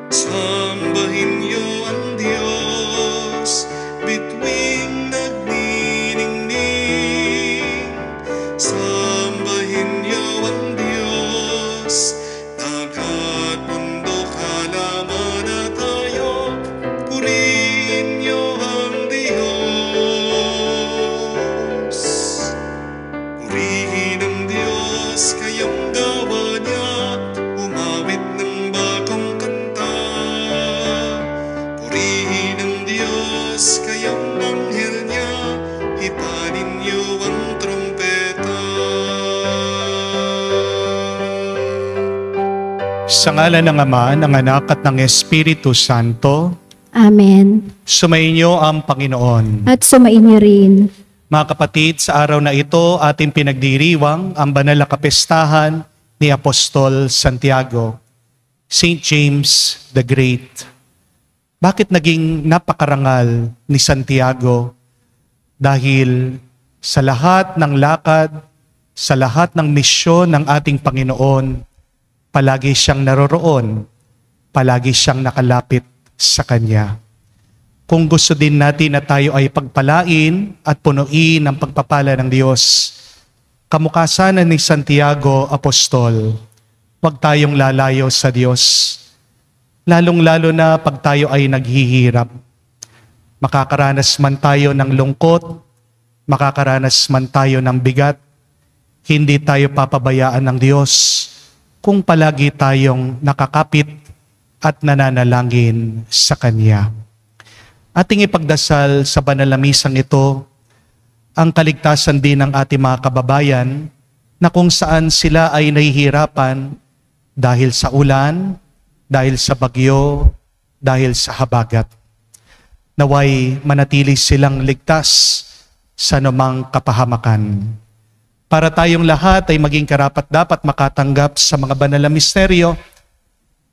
Sambahin niyo ang Diyos, bituing nagniningning. Sambahin niyo ang Diyos, dagat, bundok, halaman at hayop. Purihin niyo ang Diyos. Purihin ang Diyos, kayong gawa niya, umawit ng bagong kanta. Purihin ang Diyos, kayong anghel niya, hipanin niyo ang trumpeta. Sa ngalan ng Ama, ng Anak at ng Espiritu Santo, Amen. sumainyo ang Panginoon. At sumainyo rin. Mga kapatid, sa araw na ito, ating pinagdiriwang ang banal na kapestahan ni Apostol Santiago, St. James the Great. Bakit naging napakarangal ni Santiago? Dahil sa lahat ng lakad, sa lahat ng misyon ng ating Panginoon, palagi siyang naroroon, palagi siyang nakalapit sa Kanya. Kung gusto din natin na tayo ay pagpalain at punuin ng pagpapala ng Diyos, kamukha sana ni Santiago Apostol, huwag tayong lalayo sa Diyos. Lalong-lalo na pag tayo ay naghihirap. Makakaranas man tayo ng lungkot, makakaranas man tayo ng bigat, hindi tayo papabayaan ng Diyos kung palagi tayong nakakapit at nananalangin sa Kanya. Ating ipagdasal sa banal na misang ito ang kaligtasan din ng ating mga kababayan na kung saan sila ay nahihirapan dahil sa ulan, dahil sa bagyo, dahil sa habagat. Naway manatili silang ligtas sa anumang kapahamakan. Para tayong lahat ay maging karapat-dapat makatanggap sa mga banal na misteryo,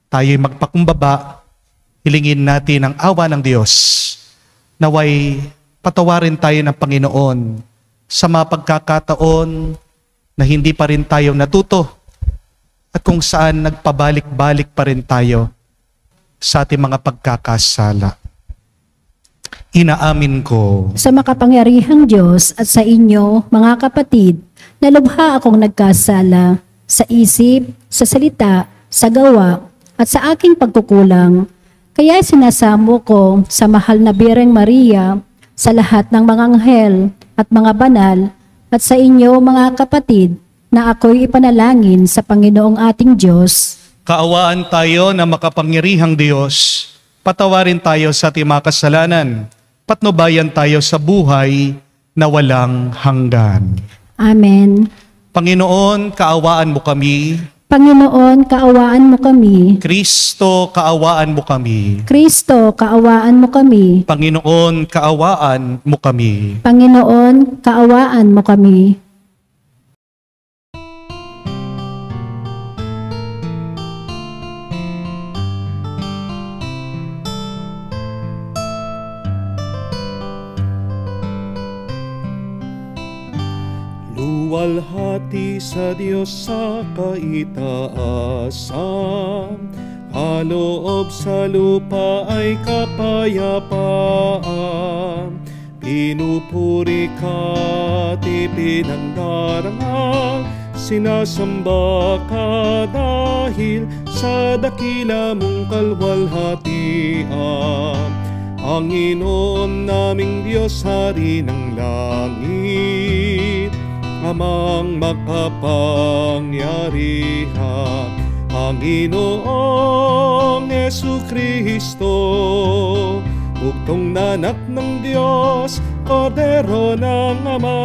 tayo'y magpakumbaba, hilingin natin ang awa ng Diyos. Naway patawarin tayo ng Panginoon sa mga pagkakataon na hindi pa rin tayo natuto at kung saan nagpabalik-balik pa rin tayo sa ating mga pagkakasala. Inaamin ko Sa makapangyarihang Diyos at sa inyo, mga kapatid, na lubha akong nagkasala sa isip, sa salita, sa gawa, at sa aking pagkukulang. Kaya sinasamo ko sa mahal na Birheng Maria, sa lahat ng mga anghel at mga banal, at sa inyo mga kapatid, na ako'y ipanalangin sa Panginoong ating Diyos. kaawaan tayo na makapangyarihang Diyos, patawarin tayo sa ating mga kasalanan, patnubayan tayo sa buhay na walang hanggan. Amen. Panginoon, kaawaan mo kami. Panginoon, kaawaan mo kami. Kristo, kaawaan mo kami. Kristo, kaawaan mo kami. Panginoon, kaawaan mo kami. Panginoon, kaawaan mo kami. Luwalhati sa Diyos sa kaitaasan, kaloob sa lupa ay kapayapaan. Pinupuri ka't ipinangdarangal, sinasamba ka dahil sa dakila mong kalwalhatian. Panginoon naming Diyos, Hari ng langit, Amang makapangyarihan, Panginoong Jesucristo, bugtong na anak ng Diyos, Kordero ng Ama.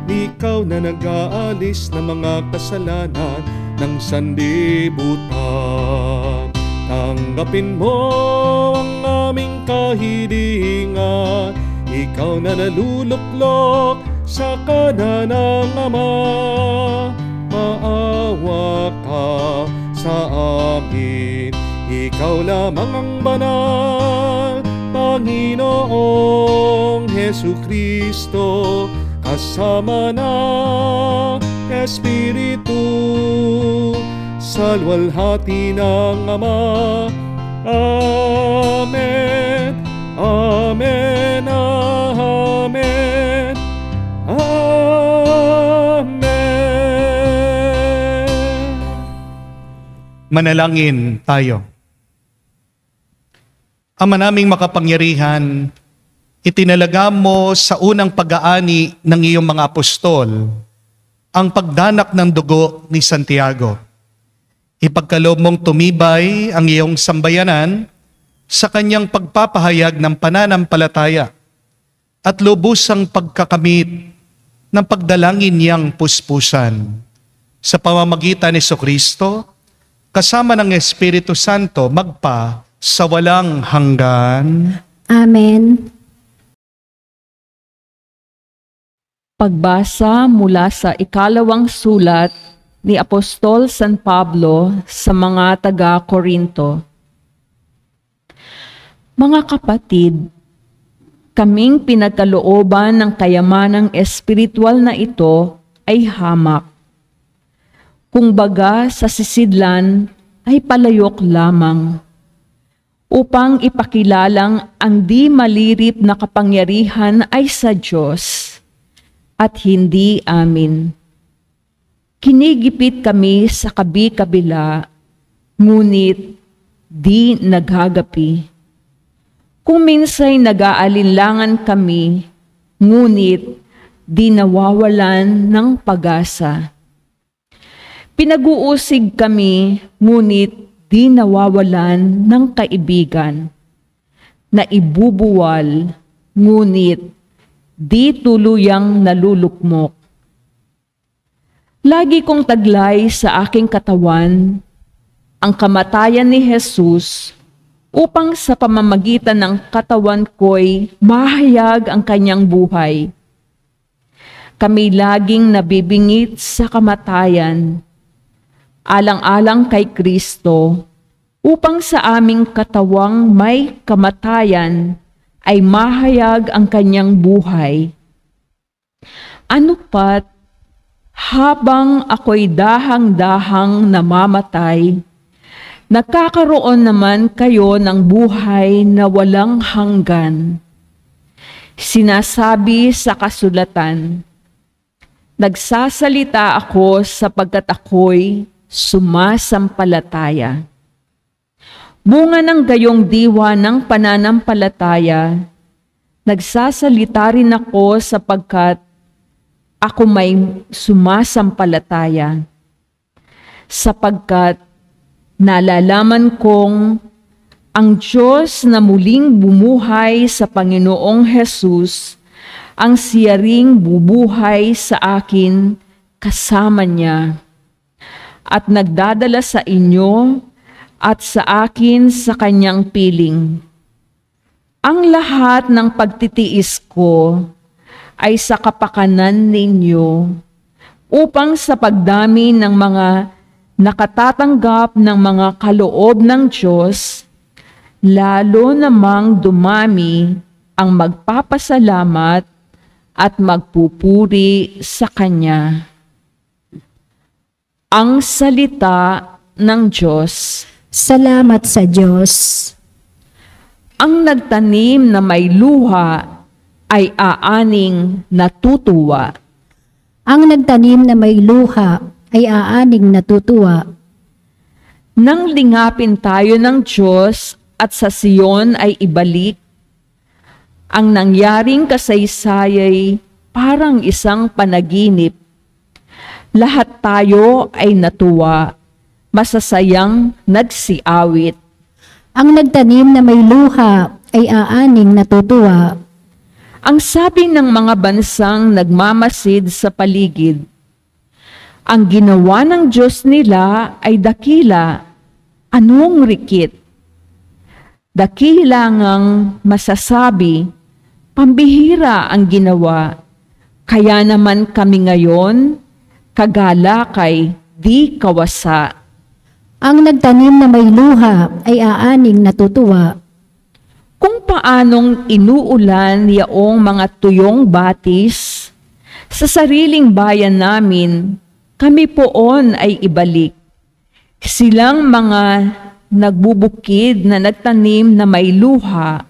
Ikaw na nag-aalis ng mga kasalanan ng sanlibutan. Tanggapin mo ang aming kahilingan, ikaw na naluluklok sa kanan ng Ama. Maawa ka sa amin, ikaw lamang ang banal, Panginoong Jesucristo, kasama ng Espiritu sa luwalhati ng Ama. Amen. Amen. Amen. Amen. Manalangin tayo. Ama naming makapangyarihan, itinalaga mo sa unang pag-aani ng iyong mga apostol ang pagdanak ng dugo ni Santiago. Ipagkaloob mong tumibay ang iyong sambayanan sa kanyang pagpapahayag ng pananampalataya at lubusang pagkakamit ng pagdalangin niyang puspusan. Sa pamamagitan ni Jesucristo, kasama ng Espiritu Santo, magpa sa walang hanggan. Amen. Pagbasa mula sa ikalawang sulat ni Apostol San Pablo sa mga taga-Korinto. Mga kapatid, kaming pinagkalooban ng kayamanang espiritual na ito ay hamak. Kung baga sa sisidlan ay palayok lamang, upang ipakilalang ang di malirip na kapangyarihan ay sa Diyos at hindi amin. Kinigipit kami sa kabi-kabila, ngunit di naghagapi. Kung minsay nag-aalinlangan kami, ngunit di nawawalan ng pag-asa. Pinag-uusig kami, ngunit di nawawalan ng kaibigan. Naibubuwal, ngunit di tuluyang nalulukmok. Lagi kong taglay sa aking katawan ang kamatayan ni Jesus upang sa pamamagitan ng katawan ko'y mahayag ang kanyang buhay. Kami laging nabibingit sa kamatayan, alang-alang kay Kristo, upang sa aming katawang may kamatayan ay mahayag ang kanyang buhay. Ano pat, habang ako'y dahang-dahang namamatay, nagkakaroon naman kayo ng buhay na walang hanggan. Sinasabi sa kasulatan, nagsasalita ako sapagkat ako'y sumasampalataya. Bunga ng gayong diwa ng pananampalataya, nagsasalita rin ako sapagkat ako may sumasampalataya. Sapagkat nalalaman kong ang Diyos na muling bumuhay sa Panginoong Hesus, ang siya ring bubuhay sa akin kasama niya, at nagdadala sa inyo at sa akin sa kanyang piling. Ang lahat ng pagtitiis ko ay sa kapakanan ninyo, upang sa pagdami ng mga nakatatanggap ng mga kaloob ng Diyos, lalo namang dumami ang magpapasalamat at magpupuri sa Kanya. Ang salita ng Diyos. Salamat sa Diyos. Ang nagtanim na may luha ay aaning natutuwa. Ang nagtanim na may luha ay aaning natutuwa. Nang lingapin tayo ng Diyos at sa Siyon ay ibalik, ang nangyaring kasaysayay parang isang panaginip. Lahat tayo ay natuwa, masasayang nagsiawit. Ang nagtanim na may luha ay aaning natutuwa. Ang sabi ng mga bansang nagmamasid sa paligid, ang ginawa ng Diyos nila ay dakila, anong rikit? Dakila ngang masasabi, pambihira ang ginawa, kaya naman kami ngayon, kagalakay, di kawasa. Ang nagtanim na may luha ay aaning natutuwa. Kung paanong inuulan yaong mga tuyong batis, sa sariling bayan namin, kami poon ay ibalik. Silang mga nagbubukid na nagtanim na may luha,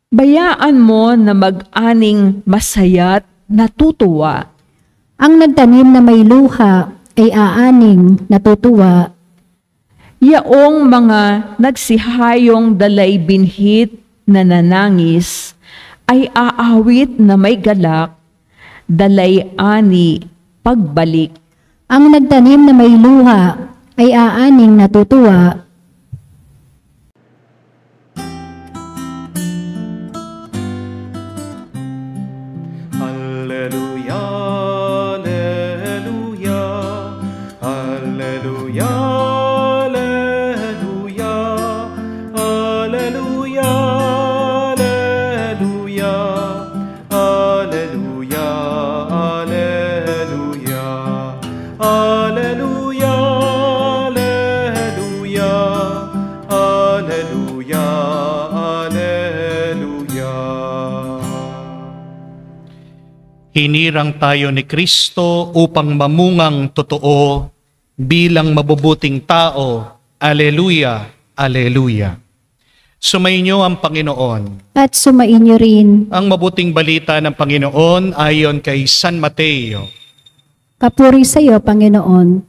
bayaan mo na mag-aning masaya't natutuwa. Ang nagtanim na may luha ay aaning natutuwa. Yaong mga nagsihayong dalay binhit na nanangis, ay aawit na may galak, dalay ani pagbalik. Ang nagtanim na may luha ay aaning natutuwa. Alleluia, alleluia, alleluia, alleluia, alleluia, alleluia, alleluia, alleluia, alleluia, alleluia, alleluia, alleluia. Hinirang tayo ni Kristo upang mamungang totoo bilang mabubuting tao. Aleluya, aleluya. Sumainyo ang Panginoon. At sumainyo rin. Ang mabuting balita ng Panginoon ayon kay San Mateo. Papuri sa iyo, Panginoon.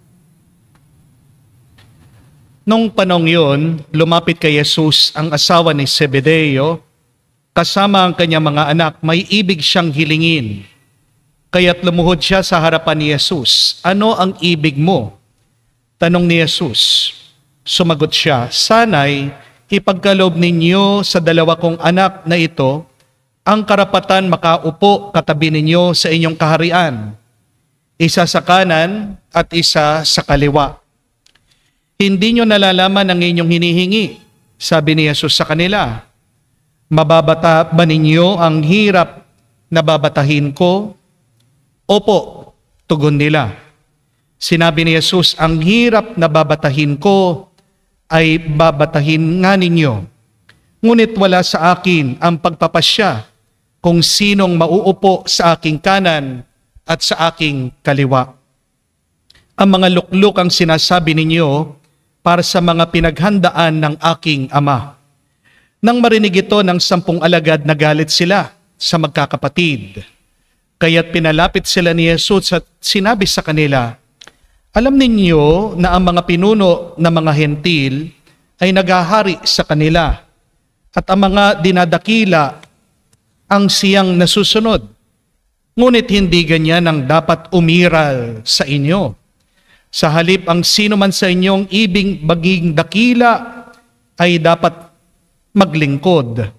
Nung panong yun, lumapit kay Jesus ang asawa ni Zebedeo, kasama ang kanyang mga anak, may ibig siyang hilingin. Kaya't lumuhod siya sa harapan ni Jesus. Ano ang ibig mo? Tanong ni Jesus. Sumagot siya, sana'y ipagkaloob ninyo sa dalawa kong anak na ito ang karapatan makaupo katabi ninyo sa inyong kaharian, isa sa kanan at isa sa kaliwa. Hindi nyo nalalaman ang inyong hinihingi, sabi ni Jesus sa kanila. Mababata ba ninyo ang hirap na babatahin ko? Opo, tugon nila. Sinabi ni Jesus, ang hirap na babatahin ko ay babatahin nga ninyo. Ngunit wala sa akin ang pagpapasya kung sinong mauupo sa aking kanan at sa aking kaliwa. Ang mga lukluk ang sinasabi ninyo para sa mga pinaghandaan ng aking ama. Nang marinig ito ng 10 alagad, nagalit sila sa magkakapatid. Kaya't pinalapit sila ni Jesus at sinabi sa kanila, alam ninyo na ang mga pinuno ng mga hentil ay naghahari sa kanila at ang mga dinadakila ang siyang nasusunod. Ngunit hindi ganyan ang dapat umiral sa inyo. Sa halip, ang sino man sa inyong ibig maging dakila ay dapat maglingkod.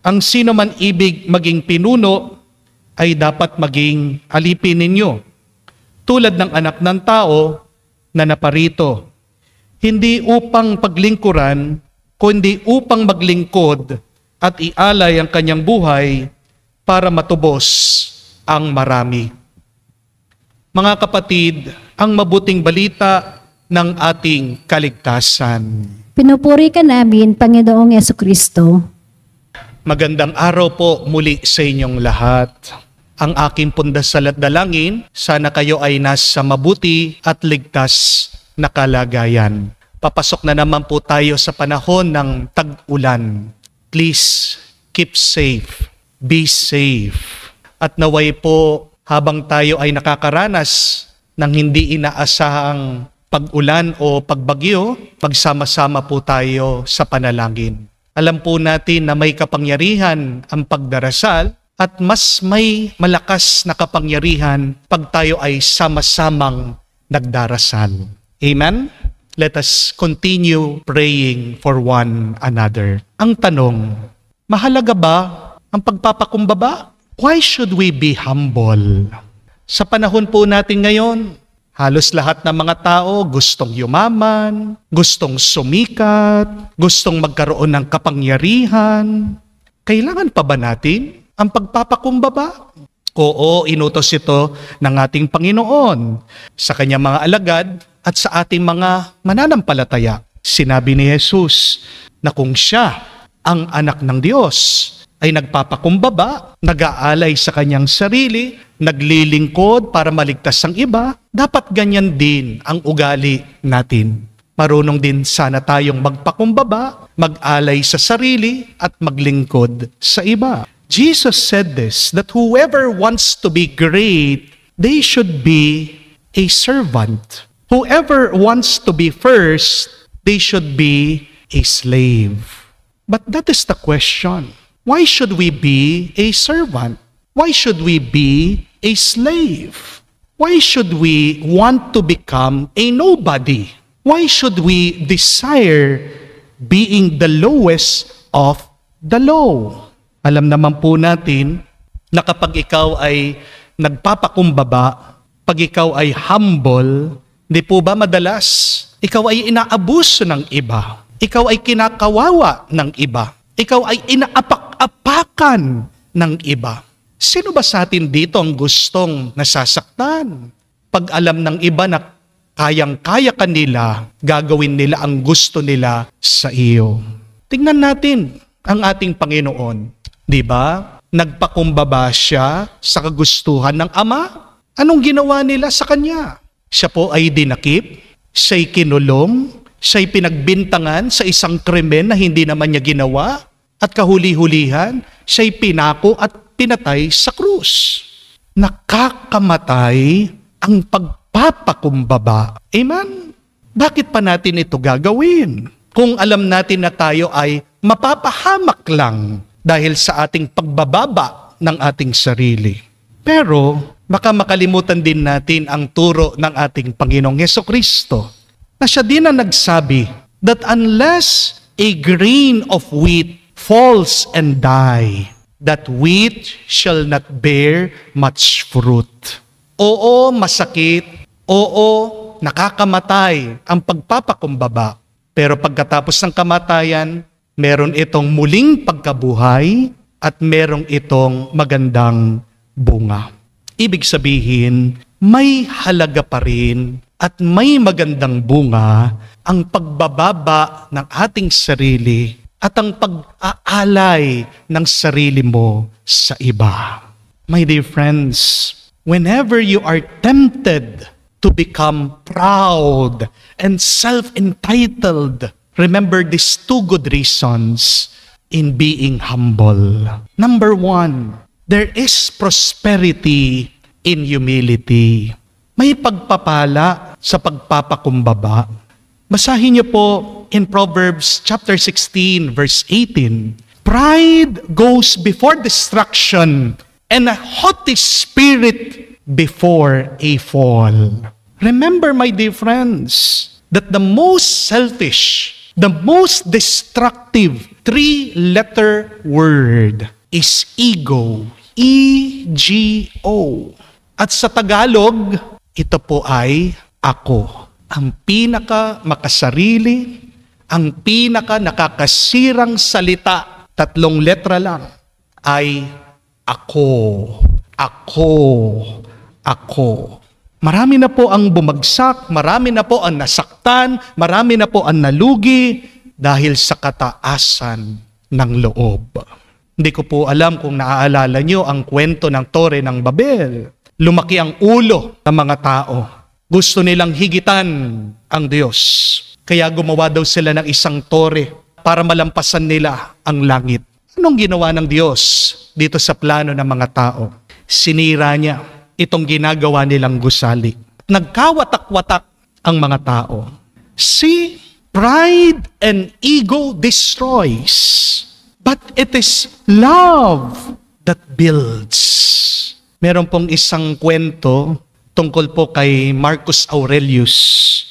Ang sino man ibig maging pinuno ay dapat maging alipin ninyo, tulad ng anak ng tao na naparito, hindi upang paglingkuran, kundi upang maglingkod at ialay ang kanyang buhay para matubos ang marami. Mga kapatid, ang mabuting balita ng ating kaligtasan. Pinupuri ka namin, Panginoong Yesukristo. Magandang araw po muli sa inyong lahat. Ang aking pundasal at dalangin, sana kayo ay nasa mabuti at ligtas na kalagayan. Papasok na naman po tayo sa panahon ng tag-ulan. Please keep safe, be safe. At naway po habang tayo ay nakakaranas ng hindi inaasahang pag-ulan o pagbagyo, magsama-sama po tayo sa panalangin. Alam po natin na may kapangyarihan ang pagdarasal at mas may malakas na kapangyarihan pag tayo ay sama-samang nagdarasal. Amen? Let us continue praying for one another. Ang tanong, mahalaga ba ang pagpapakumbaba? Why should we be humble? Sa panahon po natin ngayon, halos lahat ng mga tao gustong yumaman, gustong sumikat, gustong magkaroon ng kapangyarihan. Kailangan pa ba natin ang pagpapakumbaba? Oo, inutos ito ng ating Panginoon sa kanyang mga alagad at sa ating mga mananampalataya. Sinabi ni Jesus na kung siya ang anak ng Diyos, ay nagpapakumbaba, nag-aalay sa kanyang sarili, naglilingkod para maligtas ang iba, dapat ganyan din ang ugali natin. marunong din sana tayong magpakumbaba, mag-alay sa sarili, at maglingkod sa iba. Jesus said this, that whoever wants to be great, they should be a servant. Whoever wants to be first, they should be a slave. But that is the question. Why should we be a servant? Why should we be a slave? Why should we want to become a nobody? Why should we desire being the lowest of the low? Alam naman po natin na kapag ikaw ay nagpapakumbaba, pag ikaw ay humble, di po ba madalas ikaw ay inaabuso ng iba? Ikaw ay kinakawawa ng iba? Ikaw ay inaapak-apakan ng iba? Sino ba sa atin dito ang gustong nasasaktan? Pag alam ng iba na kayang-kaya kanila, gagawin nila ang gusto nila sa iyo. Tingnan natin ang ating Panginoon. Di ba? Nagpakumbaba siya sa kagustuhan ng Ama. Anong ginawa nila sa Kanya? Siya po ay dinakip, siya'y kinulong, siya'y pinagbintangan sa isang krimen na hindi naman niya ginawa, at kahuli-hulihan, siya'y pinako at pinatay sa krus. Nakakamatay ang pagpapakumbaba. Amen? Bakit pa natin ito gagawin? Kung alam natin na tayo ay mapapahamak lang dahil sa ating pagbababa ng ating sarili. Pero baka makalimutan din natin ang turo ng ating Panginoong Hesukristo na siya din ang nagsabi that unless a grain of wheat falls and die, that wheat shall not bear much fruit. Oo, masakit. Oo, nakakamatay ang pagpapakumbaba. Pero pagkatapos ng kamatayan, meron itong muling pagkabuhay at meron itong magandang bunga. Ibig sabihin, may halaga pa rin at may magandang bunga ang pagbababa ng ating sarili at ang pag-aalay ng sarili mo sa iba. My dear friends, whenever you are tempted to become proud and self-entitled, remember these two good reasons in being humble. Number one, there is prosperity in humility. May pagpapala sa pagpapakumbaba. Basahin niyo po in Proverbs chapter 16, verse 18. Pride goes before destruction, and a haughty spirit before a fall. Remember, my dear friends, that the most selfish, the most destructive three-letter word is ego. E-G-O. At sa Tagalog, ito po ay ako. Ang pinaka makasarili, ang pinaka nakakasirang salita, 3 letra lang, ay ako. Ako. Ako. Marami na po ang bumagsak, marami na po ang nasaktan, marami na po ang nalugi dahil sa kataasan ng loob. Hindi ko po alam kung naaalala nyo ang kwento ng Tore ng Babel. Lumaki ang ulo ng mga tao. Gusto nilang higitan ang Diyos. Kaya gumawa daw sila ng isang tore para malampasan nila ang langit. Anong ginawa ng Diyos dito sa plano ng mga tao? Sinira niya itong ginagawa nilang gusali. Nagkawatak-watak ang mga tao. See, pride and ego destroys, but it is love that builds. Meron pong isang kwento tungkol po kay Marcus Aurelius.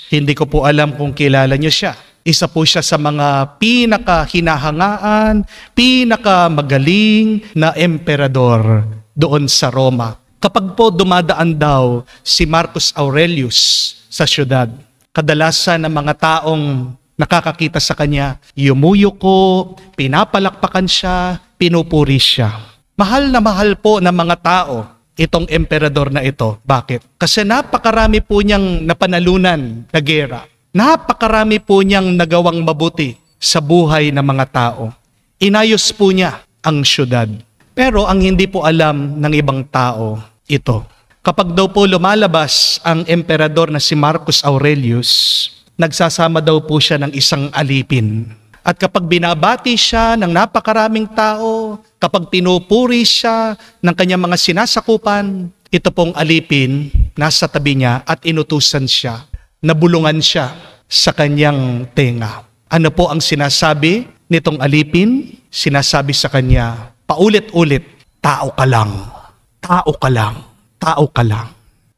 Hindi ko po alam kung kilala niyo siya. Isa po siya sa mga pinaka-hinahangaan, pinaka-magaling na emperador doon sa Roma. Kapag po dumadaan daw si Marcus Aurelius sa syudad, kadalasan ng mga taong nakakakita sa kanya, yumuyuko, pinapalakpakan siya, pinupuri siya. Mahal na mahal po ng mga tao itong emperador na ito. Bakit? Kasi napakarami po niyang napanalunan na gera. Napakarami po niyang nagawang mabuti sa buhay ng mga tao. Inayos po niya ang syudad. Pero ang hindi po alam ng ibang tao, ito. Kapag daw po lumalabas ang emperador na si Marcus Aurelius, nagsasama daw po siya ng isang alipin. At kapag binabati siya ng napakaraming tao, kapag pinupuri siya ng kanyang mga sinasakupan, ito pong alipin nasa tabi niya at inutusan siya, nabulungan siya sa kanyang tenga. Ano po ang sinasabi nitong alipin? Sinasabi sa kanya, paulit-ulit, tao ka lang, tao ka lang, tao ka lang.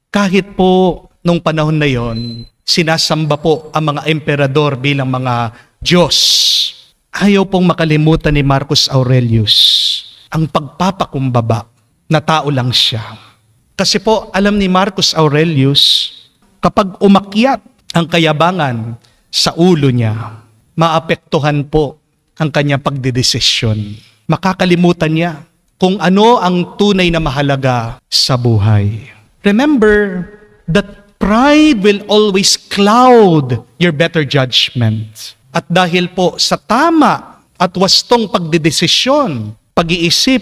Kahit po nung panahon na yon, sinasamba po ang mga emperador bilang mga Diyos. Ayaw pong makalimutan ni Marcus Aurelius ang pagpapakumbaba na tao lang siya. Kasi po, alam ni Marcus Aurelius, kapag umakyat ang kayabangan sa ulo niya, maapektuhan po ang kanyang pagdedesisyon. Makakalimutan niya kung ano ang tunay na mahalaga sa buhay. Remember that pride will always cloud your better judgment. At dahil po sa tama at wastong pagdedesisyon, pag-iisip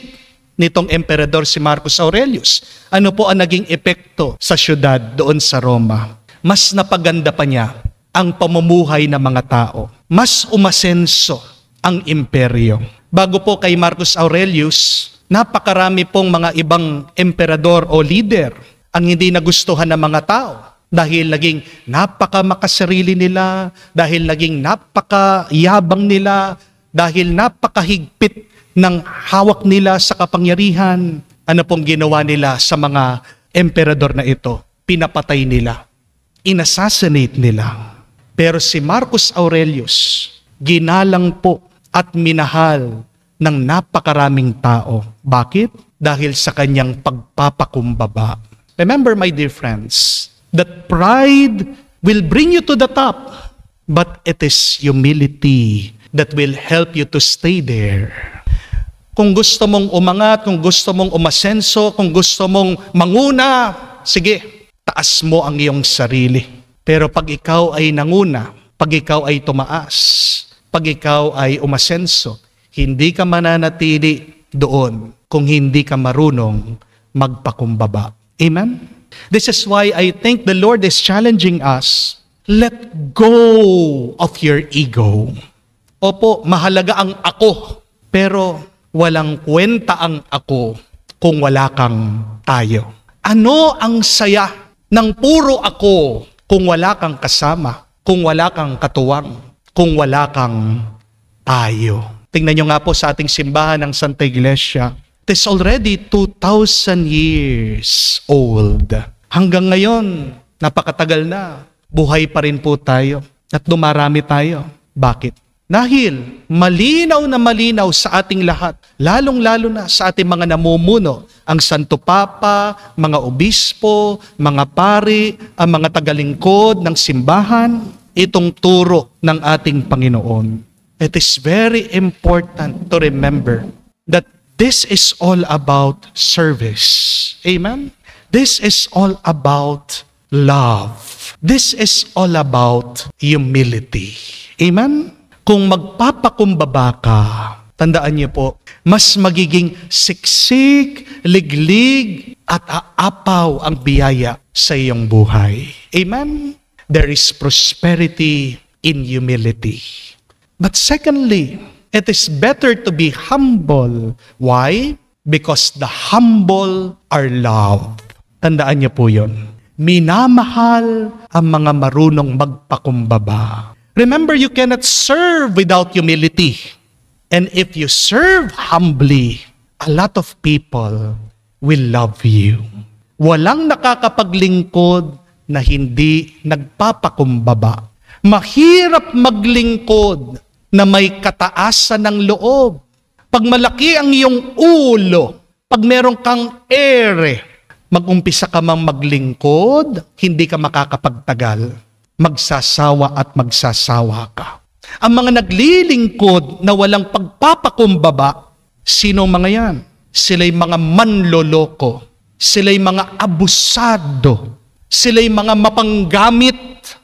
nitong emperador si Marcus Aurelius, ano po ang naging epekto sa syudad doon sa Roma? Mas napaganda pa niya ang pamumuhay ng mga tao. Mas umasenso ang imperyo. Bago po kay Marcus Aurelius, napakarami pong mga ibang emperador o leader ang hindi nagustuhan ng mga tao. Dahil naging napakamakasarili nila, dahil naging napakayabang nila, dahil napakahigpit ng hawak nila sa kapangyarihan. Ano pong ginawa nila sa mga emperador na ito? Pinapatay nila. Inassassinate nila. Pero si Marcus Aurelius, ginalang po at minahal ng napakaraming tao. Bakit? Dahil sa kanyang pagpapakumbaba. Remember, my dear friends, that pride will bring you to the top, but it is humility that will help you to stay there. Kung gusto mong umangat, kung gusto mong umasenso, kung gusto mong manguna, sige, taas mo ang iyong sarili. Pero pag ikaw ay nanguna, pag ikaw ay tumaas, pag ikaw ay umasenso, hindi ka mananatili doon kung hindi ka marunong magpakumbaba. Amen? This is why I think the Lord is challenging us, let go of your ego. Opo, mahalaga ang ako, pero walang kwenta ang ako kung wala kang tayo. Ano ang saya ng puro ako kung wala kang kasama, kung wala kang katuwang, kung wala kang tayo? Tingnan nyo nga po sa ating simbahan ng Santa Iglesia. It is already 2,000 years old. Hanggang ngayon, napakatagal na. Buhay pa rin po tayo at dumarami tayo. Bakit? Dahil malinaw na malinaw sa ating lahat, lalong-lalo na sa ating mga namumuno, ang Santo Papa, mga obispo, mga pari, ang mga tagalingkod ng simbahan, itong turo ng ating Panginoon. It is very important to remember that this is all about service. Amen? This is all about love. This is all about humility. Amen? Kung magpapakumbaba ka, tandaan niyo po, mas magiging siksik, liglig, at aapaw ang biyaya sa iyong buhay. Amen? There is prosperity in humility. But secondly, it is better to be humble. Why? Because the humble are loved. Tandaan niyo po yun. Minamahal ang mga marunong magpakumbaba. Remember, you cannot serve without humility. And if you serve humbly, a lot of people will love you. Walang nakakapaglingkod na hindi nagpapakumbaba. Mahirap maglingkod na may kataasan ng loob. Pag malaki ang iyong ulo, pag meron kang ere, mag-umpisa ka mang maglingkod, hindi ka makakapagtagal. Magsasawa at magsasawa ka. Ang mga naglilingkod na walang pagpapakumbaba, sino mga yan? Sila'y mga manloloko. Sila'y mga abusado. Sila'y mga mapanggamit.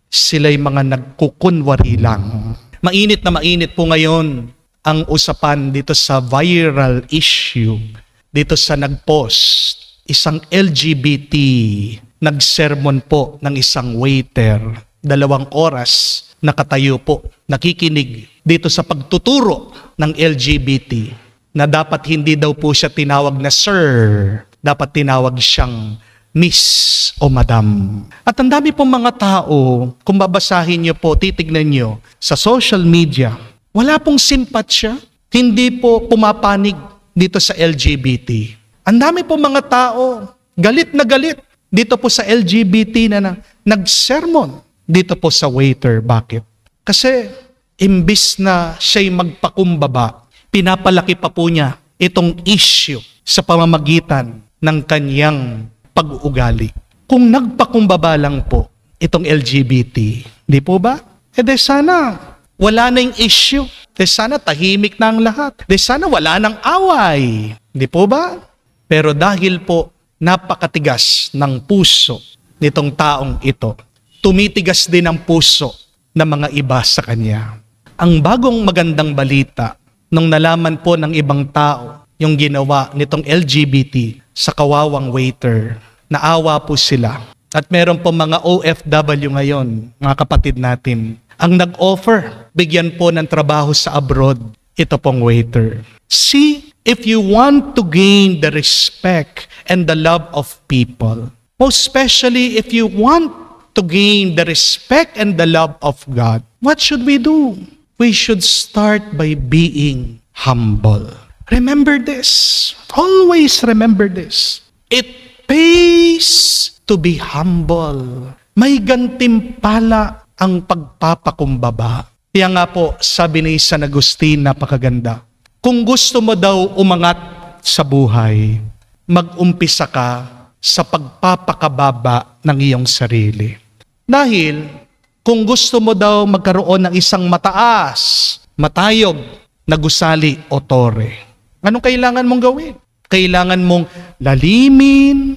Sila'y mga nagkukunwari lang. Mainit na mainit po ngayon ang usapan dito sa viral issue. Dito sa nag-post, isang LGBT nagsermon po ng isang waiter 2 oras, nakatayo po, nakikinig dito sa pagtuturo ng LGBT na dapat hindi daw po siya tinawag na sir, dapat tinawag siyang miss o madam. At ang dami pong mga tao, kung babasahin niyo po, titignan niyo sa social media, wala pong simpatsya, hindi po pumapanig dito sa LGBT. Ang dami pong mga tao, galit na galit dito po sa LGBT na nagsermon dito po sa waiter. Bakit? Kasi imbis na siya'y magpakumbaba, pinapalaki pa po niya itong issue sa pamamagitan ng kanyang pag-uugali. Kung nagpakumbaba lang po itong LGBT, di po ba? Sana wala na yung issue. Sana tahimik na ang lahat. Sana wala nang away. Di po ba? Pero dahil po napakatigas ng puso nitong taong ito, tumitigas din ang puso ng mga iba sa kanya. Ang bagong magandang balita, nung nalaman po ng ibang tao yung ginawa nitong LGBT sa kawawang waiter, naawa po sila. At meron po mga OFW ngayon, mga kapatid natin, ang nag-offer, bigyan po ng trabaho sa abroad, ito pong waiter. See, if you want to gain the respect and the love of people, most especially if you want to gain the respect and the love of God, what should we do? We should start by being humble. Remember this. Always remember this. It pays to be humble. May gantimpala ang pagpapakumbaba. Kaya nga po, sabi ni San Agustin, napakaganda. Kung gusto mo daw umangat sa buhay, mag-umpisa ka sa pagpapakababa ng iyong sarili. Dahil kung gusto mo daw magkaroon ng isang mataas, matayog na gusali o tore, anong kailangan mong gawin? Kailangan mong lalimin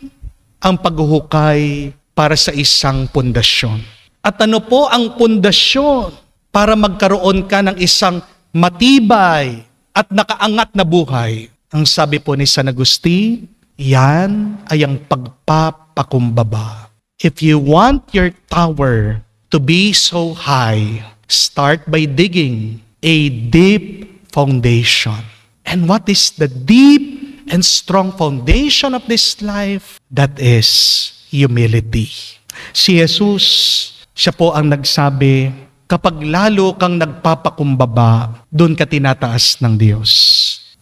ang paghuhukay para sa isang pundasyon. At ano po ang pundasyon para magkaroon ka ng isang matibay at nakaangat na buhay? Ang sabi po ni San Agustin, yan ay ang pagpapakumbaba. If you want your tower to be so high, start by digging a deep foundation. And what is the deep and strong foundation of this life? That is humility. Si Jesus, siya po ang nagsabi, kapag lalo kang nagpapakumbaba, doon ka tinataas ng Diyos.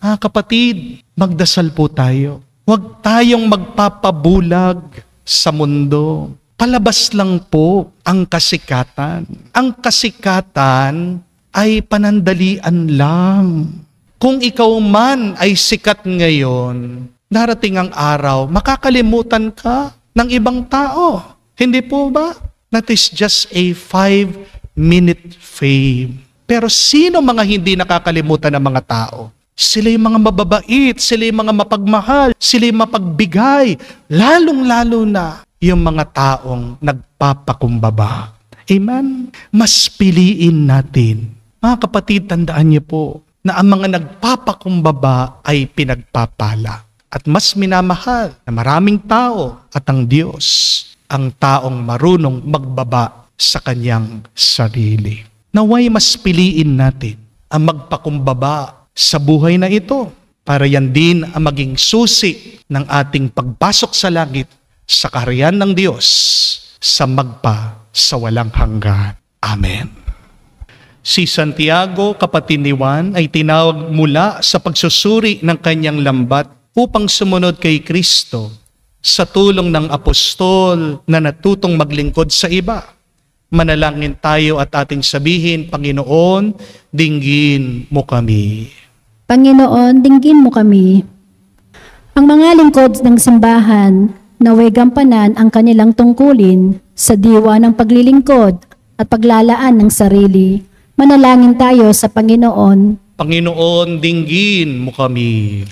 Kapatid, magdasal po tayo. Huwag tayong magpapabulag sa mundo. Palabas lang po ang kasikatan. Ang kasikatan ay panandalian lang. Kung ikaw man ay sikat ngayon, darating ang araw, makakalimutan ka ng ibang tao. Hindi po ba? That is just a 5-minute fame. Pero sino mga hindi nakakalimutan ng mga tao? Sila yung mga mababait, sila yung mga mapagmahal, sila yung mapagbigay, lalong-lalo na yung mga taong nagpapakumbaba. Amen? Mas piliin natin. Mga kapatid, tandaan niyo po na ang mga nagpapakumbaba ay pinagpapala. At mas minamahal na maraming tao at ang Diyos, ang taong marunong magbaba sa kanyang sarili. Naway mas piliin natin ang magpakumbaba sa buhay na ito para yan din ang maging susi ng ating pagpasok sa langit sa kaharian ng Diyos sa magpa sa walang hanggan. Amen. Si Santiago, kapatid ni Juan, ay tinawag mula sa pagsusuri ng kanyang lambat upang sumunod kay Kristo sa tulong ng apostol na natutong maglingkod sa iba. Manalangin tayo at ating sabihin, Panginoon, dinggin mo kami. Panginoon, dinggin mo kami. Ang mga lingkod ng simbahan, naway gampanan ang kanilang tungkulin sa diwa ng paglilingkod at paglalaan ng sarili. Manalangin tayo sa Panginoon. Panginoon, dinggin mo kami.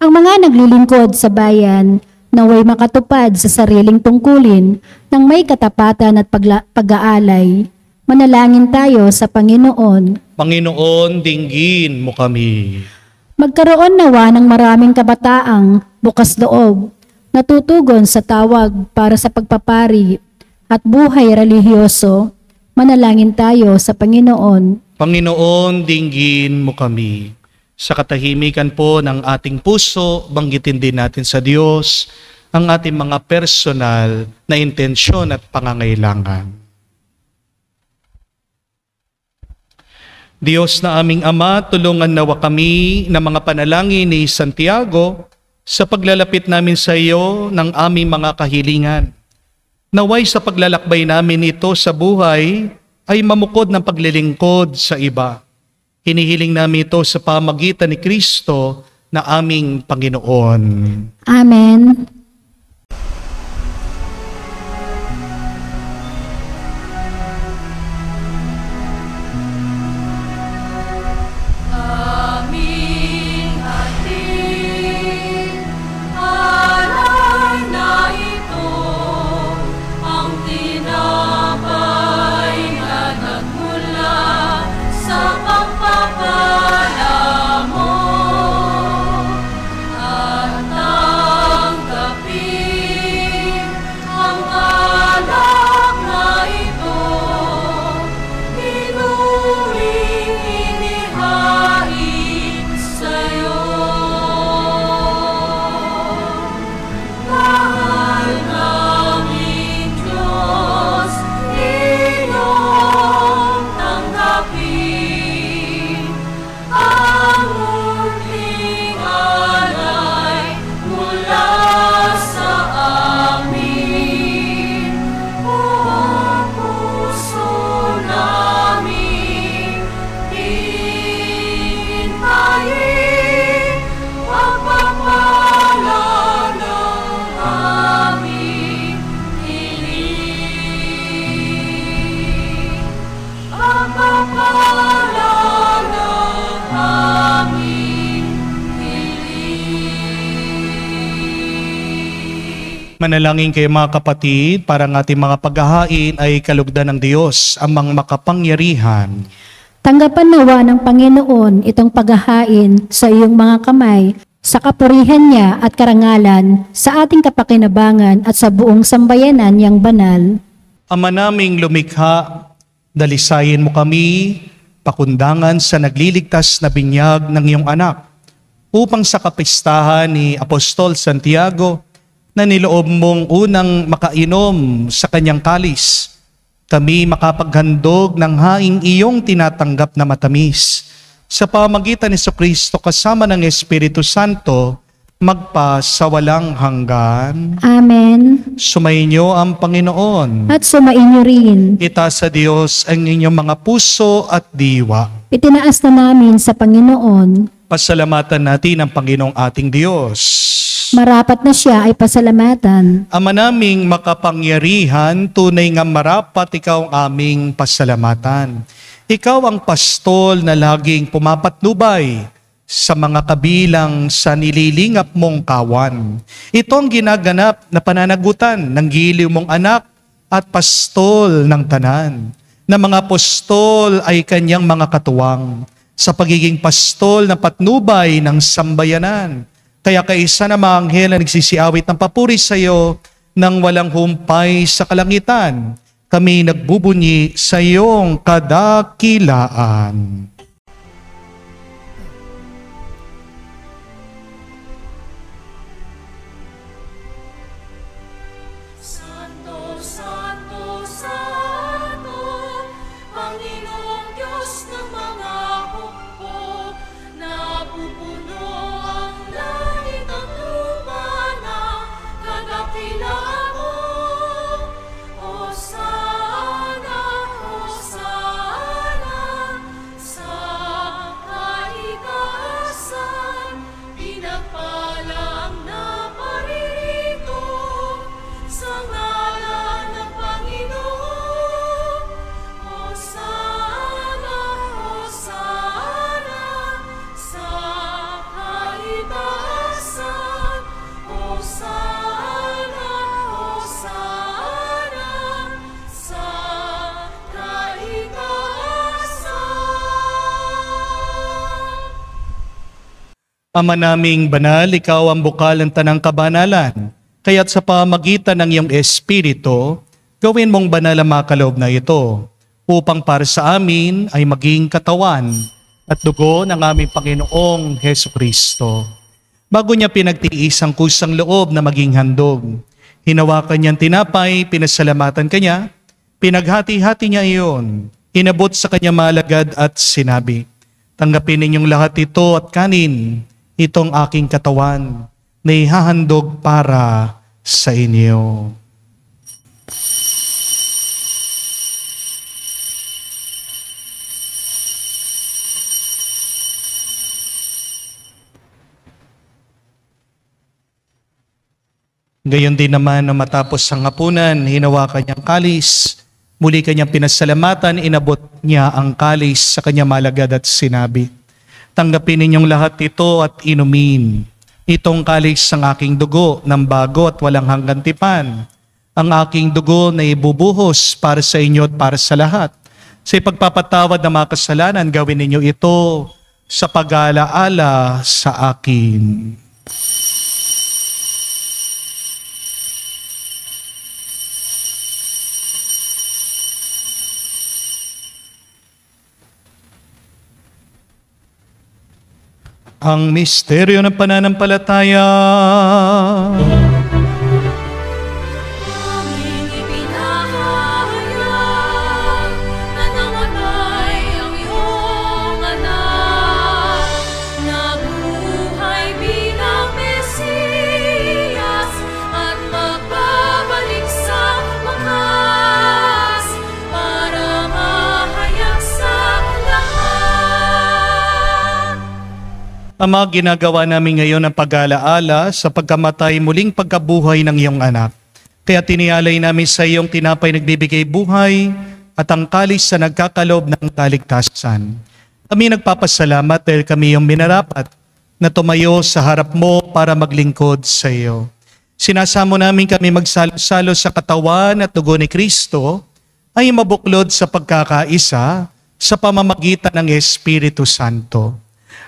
Ang mga naglilingkod sa bayan, naway makatupad sa sariling tungkulin ng may katapatan at pag-aalay. Manalangin tayo sa Panginoon. Panginoon, dinggin mo kami. Magkaroon nawa ng maraming kabataang bukas loob, natutugon sa tawag para sa pagpapari at buhay relihiyoso, Manalangin tayo sa Panginoon. Panginoon, dinggin mo kami. Sa katahimikan po ng ating puso, banggitin din natin sa Diyos ang ating mga personal na intensyon at pangangailangan. Diyos na aming Ama, tulungan nawa kami ng mga panalangin ni Santiago sa paglalapit namin sa iyo ng aming mga kahilingan. Naway sa paglalakbay namin ito sa buhay ay mamukod ng paglilingkod sa iba. Hinihiling namin ito sa pamagitan ni Kristo na aming Panginoon. Amen. Manalangin kayo mga kapatid, para ng ating mga paghahain ay kalugdan ng Diyos, amang makapangyarihan. Tanggapan nawa ng Panginoon itong paghahain sa iyong mga kamay, sa kapurihan niya at karangalan, sa ating kapakinabangan at sa buong sambayanan niyang banal. Ama naming lumikha, dalisayin mo kami, pakundangan sa nagliligtas na binyag ng iyong anak, upang sa kapistahan ni Apostol Santiago, na niloob mong unang makainom sa kanyang kalis, kami makapaghandog ng haing iyong tinatanggap na matamis. Sa pamagitan ni Kristo kasama ng Espiritu Santo, magpa sa walang hanggan. Amen. Sumainyo ang Panginoon. At sumainyo rin. Itaas sa Diyos ang inyong mga puso at diwa. Itinaas na namin sa Panginoon. Pasalamatan natin ang Panginoong ating Diyos. Marapat na siya ay pasalamatan. Ama naming makapangyarihan, tunay nga marapat ikaw ang aming pasalamatan. Ikaw ang pastol na laging pumapatnubay sa mga kabilang sa nililingap mong kawan. Ito ang ginaganap na pananagutan ng giliw mong anak at pastol ng tanan, na mga apostol ay kanyang mga katuwang sa pagiging pastol na patnubay ng sambayanan. Kaya kaisa na mga anghel na nagsisiawit ng papuri sa iyo nang walang humpay sa kalangitan, kami nagbubunyi sa iyong kadakilaan. Santo, Santo, Santo, Panginoong Diyos ng mga hukbo, napupuno ang langit at lupa na kadakilaan mo. Hosana, Hosana, sa kaitaasan, pinagpala ang naparirito sa ngalan ng Panginoon. Hosana, Hosana, sa kaitaasan. Hosana, Hosana, sa kaitaasan. Ama naming banal, ikaw ang bukal ng tanang kabanalan. Kaya't sa pamagitan ng iyong Espiritu, gawin mong banal ang mga kaloob na ito, upang para sa amin ay maging katawan at dugo ng aming Panginoong Heso Kristo. Bago niya pinagtiis ang kusang loob na maging handog, hinawakan niyang tinapay, pinasalamatan kanya, pinaghati-hati niya iyon, inabot sa kanya malagad at sinabi, "Tanggapin ninyong lahat ito at kanin, itong aking katawan na ihahandog para sa inyo." Gayon din naman na matapos ang hapunan, hinawakan niyang kalis, muli kanyang pinasalamatan, inabot niya ang kalis sa kanya malagad at sinabi, "Tanggapin ninyong lahat ito at inumin. Itong kalis ang aking dugo ng bago at walang hanggang tipan. Ang aking dugo na ibubuhos para sa inyo at para sa lahat. Sa ipagpapatawad ng mga kasalanan, gawin ninyo ito sa pag-aalaala sa akin." Ang misteryo ng pananampalataya. Aming ipinahayag na namatay ang iyong anak, nabuhay bilang Mesiyas at magbabalik sa wakas para mahayag sa lahat. Ama, ginagawa namin ngayon ang pag-alaala sa pagkamatay muling pagkabuhay ng iyong anak. Kaya tinialay namin sa iyong tinapay nagbibigay buhay at ang kalis sa nagkakaloob ng kaligtasan. Kami nagpapasalamat dahil kami yung minarapat na tumayo sa harap mo para maglingkod sa iyo. Sinasamo namin kami magsalo-salo sa katawan at dugo ni Kristo ay mabuklod sa pagkakaisa sa pamamagitan ng Espiritu Santo.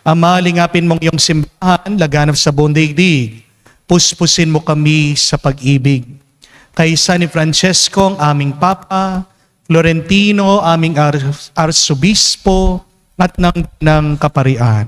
Ama, lingapin mong iyong simbahan, laganap sa buong daigdig. Puspusin mo kami sa pag-ibig. Kay San Francesco, ang aming Papa, Florentino, aming Arsobispo, at ng Kaparian.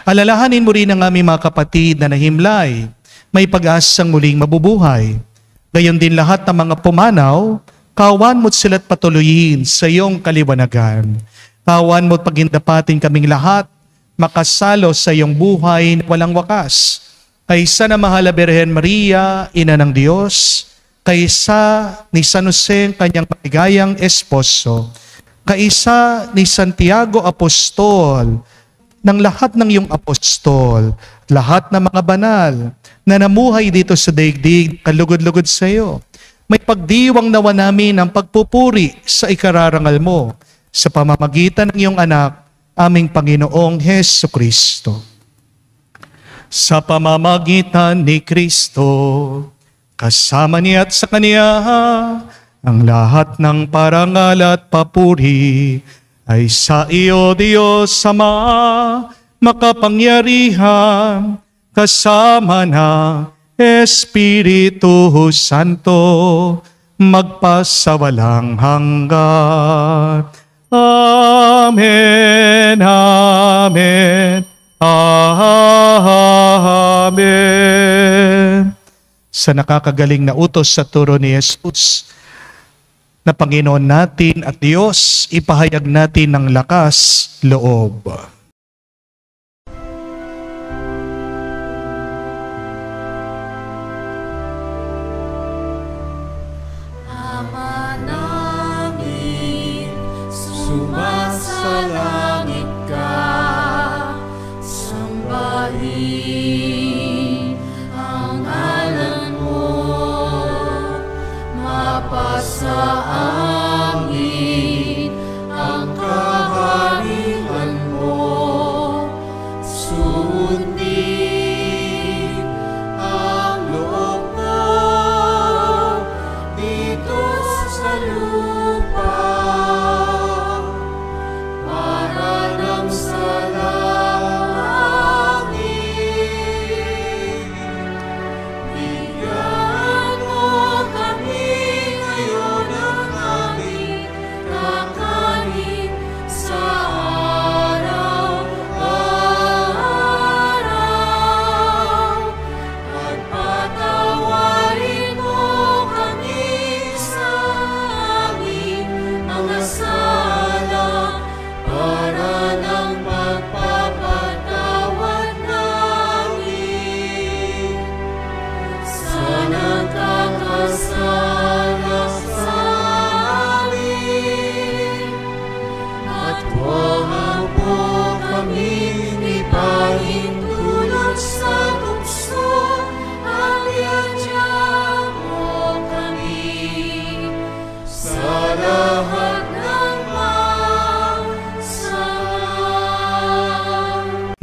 Alalahanin mo rin ang aming mga kapatid na nahimlay, may pag-asang muling mabubuhay. Gayon din lahat ng mga pumanaw, kawan mo't sila't patuloyin sa iyong kaliwanagan. Kawan mo't pagindapatin kaming lahat, makasalo sa iyong buhay na walang wakas. Kaysa na mahal na Birhen Maria, Ina ng Diyos, kaysa ni San Jose, kanyang maligayang esposo, kaysa ni Santiago Apostol, ng lahat ng iyong apostol, lahat ng mga banal na namuhay dito sa daigdig, kalugod-lugod sa iyo. May pagdiwang nawa namin ang pagpupuri sa ikararangal mo sa pamamagitan ng iyong anak, aming Panginoong Heso Kristo. Sa pamamagitan ni Kristo, kasama niya at sa Kanya, ang lahat ng parangal at papuri ay sa iyo, Diyos Ama, makapangyarihan, kasama na Espiritu Santo, magpasawalang hanggan. Amen, amen, amen. Sa nakakagaling na utos sa turo ni Jesus, na Panginoon natin at Diyos, ipahayag natin ng lakas loob. Ama namin, sumasalangit ka, sambahin ang ngalan mo, mapasa amin ang kaharian mo,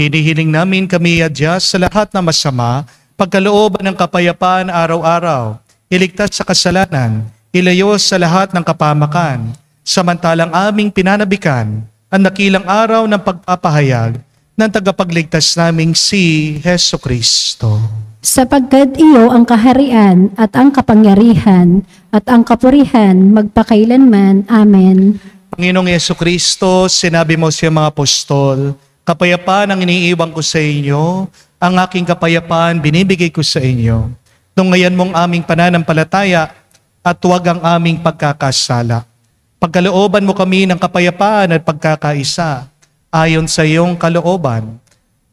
Hinihiling namin kami adya sa lahat na masama, pagkalooban ng kapayapaan araw-araw, iligtas sa kasalanan, ilayo sa lahat ng kapamakan, samantalang aming pinanabikan ang dakilang araw ng pagpapahayag ng tagapagligtas naming si Heso Kristo. Sapagkat iyo ang kaharian at ang kapangyarihan at ang kapurihan magpakailanman. Amen. Panginoong Yesu Kristo, sinabi mo sa mga apostol, kapayapaan ang iniiwan ko sa inyo, ang aking kapayapaan binibigay ko sa inyo. Tunghayan mong aming pananampalataya at huwag ang aming pagkakasala. Pagkalooban mo kami ng kapayapaan at pagkakaisa, ayon sa iyong kalooban,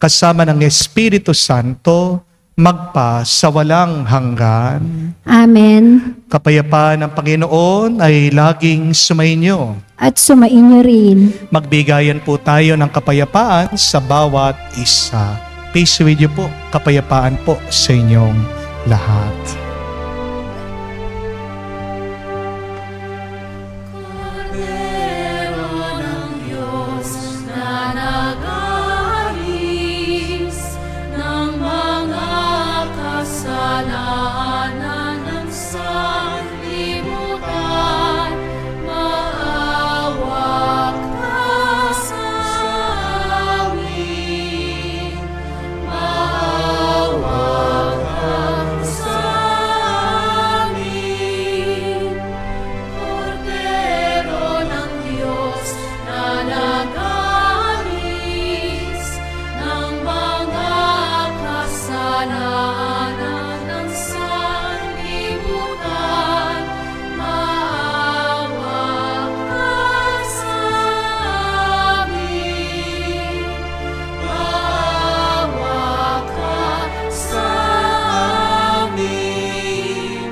kasama ng Espiritu Santo, magpa sa walang hanggan. Amen. Kapayapaan ng Panginoon ay laging sumainyo. At sumainyo rin. Magbigayan po tayo ng kapayapaan sa bawat isa. Peace with you po. Kapayapaan po sa inyong lahat. Cordero ng Diyos na nag-aalis ng mga kasalanan ng sanlibutan, maawa ka sa amin. Maawa ka sa amin. Cordero ng Diyos na nag-aalis ng mga kasalanan ng sanlibutan, maawa ka sa amin. Maawa ka sa amin.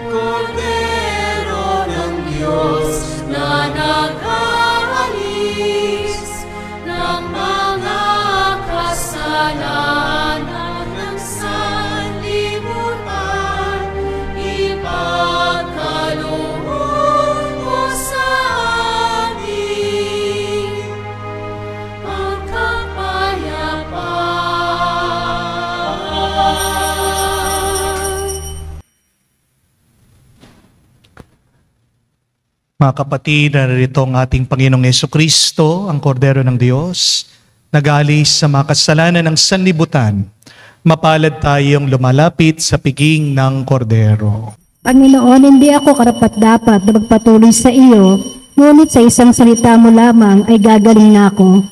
Cordero ng Diyos na nag-aalis ng mga kasalanan ng sanlibutan, ipagkaloob mo sa amin ang kapayapaan. Mga kapatid, narito ang ating Panginoong Jesucristo, ang Kordero ng Diyos, nag-aalis sa mga kasalanan ng sanlibutan. Mapalad tayong lumalapit sa piging ng Kordero. Panginoon, hindi ako karapat-dapat na magpatuloy sa iyo, ngunit sa isang salita mo lamang ay gagaling na ako.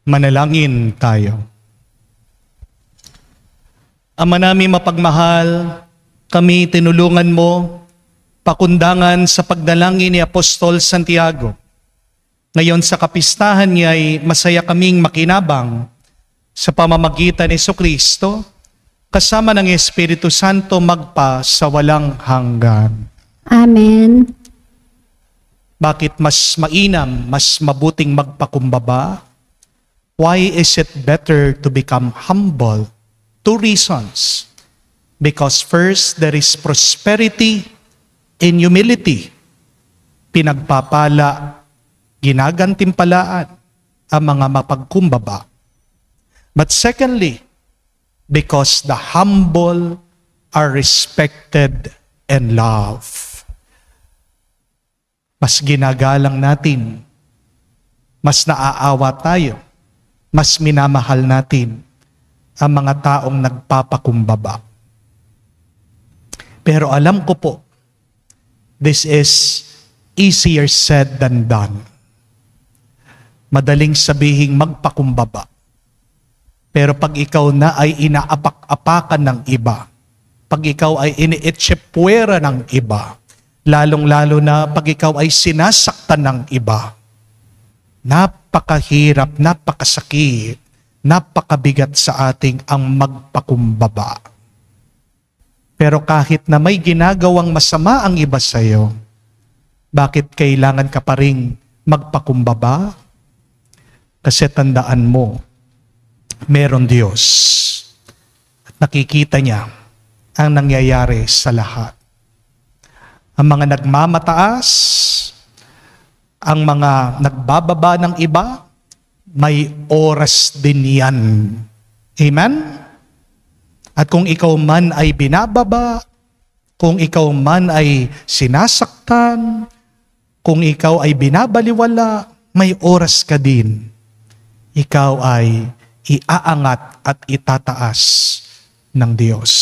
Manalangin tayo. Ama namin mapagmahal, kami tinulungan mo, pakundangan sa pagdalangin ni Apostol Santiago. Ngayon sa kapistahan niya ay masaya kaming makinabang sa pamamagitan ni Jesucristo, kasama ng Espiritu Santo magpa sa walang hanggan. Amen. Bakit mas mainam, mas mabuting magpakumbaba? Why is it better to become humble? 2 reasons. Because first, there is prosperity in humility. Pinagpapala, ginagantimpalaan ang mga mapagkumbaba. But secondly, because the humble are respected and loved. Mas ginagalang natin, mas naaawa tayo, mas minamahal natin ang mga taong nagpapakumbaba. Pero alam ko po, this is easier said than done. Madaling sabihing magpakumbaba. Pero pag ikaw na ay inaapak-apakan ng iba, pag ikaw ay iniitsepwera ng iba, lalong-lalo na pag ikaw ay sinasaktan ng iba, napakahirap, napakasakit, napakabigat sa ating ang magpakumbaba. Pero kahit na may ginagawang masama ang iba sa iyo, bakit kailangan ka pa ring magpakumbaba? Kasi tandaan mo, meron Diyos. At nakikita niya ang nangyayari sa lahat. Ang mga nagmamataas, ang mga nagbababa ng iba, may oras din yan. Amen? At kung ikaw man ay binababa, kung ikaw man ay sinasaktan, kung ikaw ay binabaliwala, may oras ka din. Ikaw ay iaangat at itataas ng Diyos.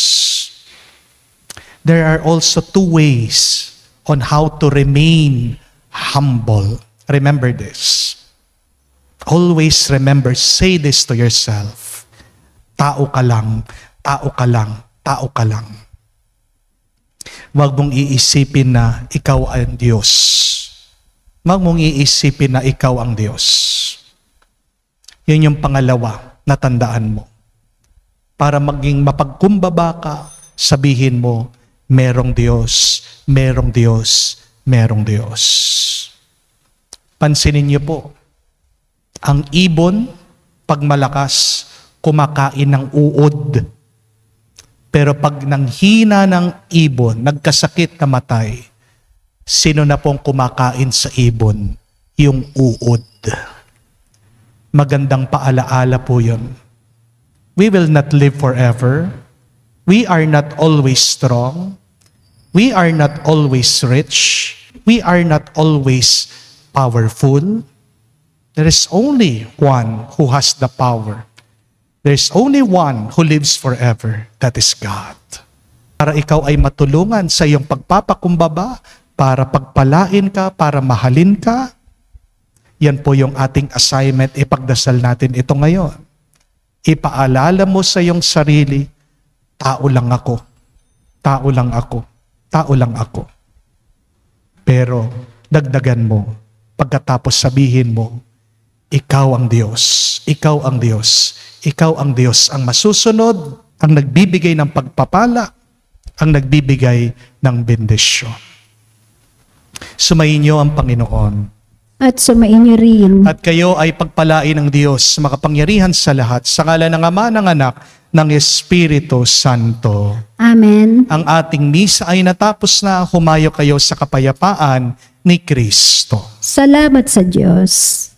There are also 2 ways on how to remain humble. Remember this. Always remember, say this to yourself. Tao ka lang, tao ka lang, tao ka lang. Huwag mong iisipin na ikaw ang Diyos. Huwag mong iisipin na ikaw ang Diyos. Yun yung pangalawa na tandaan mo. Para maging mapagkumbaba ka, sabihin mo, merong Diyos, merong Diyos, merong Diyos. Pansinin niyo po, ang ibon, pag malakas, kumakain ng uod. Pero pag nanghina ng ibon, nagkasakit, namatay, sino na pong kumakain sa ibon? Yung uod. Magandang paalaala po yun. We will not live forever. We are not always strong. We are not always rich. We are not always powerful. There is only one who has the power. There is only one who lives forever. That is God. Para ikaw ay matulungan sa iyong pagpapakumbaba, para pagpalain ka, para mahalin ka, yan po yung ating assignment. Ipagdasal natin ito ngayon. Ipaalala mo sa iyong sarili, tao lang ako. Tao lang ako. Tao lang ako. Pero dagdagan mo, pagkatapos sabihin mo, ikaw ang Diyos. Ikaw ang Diyos. Ikaw ang Diyos ang masusunod, ang nagbibigay ng pagpapala, ang nagbibigay ng bendisyon. Sumayin niyo ang Panginoon. At sumain niyo rin. At kayo ay pagpalain ng Diyos, makapangyarihan sa lahat, sa ngalan ng Ama, ng Anak, ng Espiritu Santo. Amen. Ang ating misa ay natapos na. Humayo kayo sa kapayapaan ni Kristo. Salamat sa Diyos.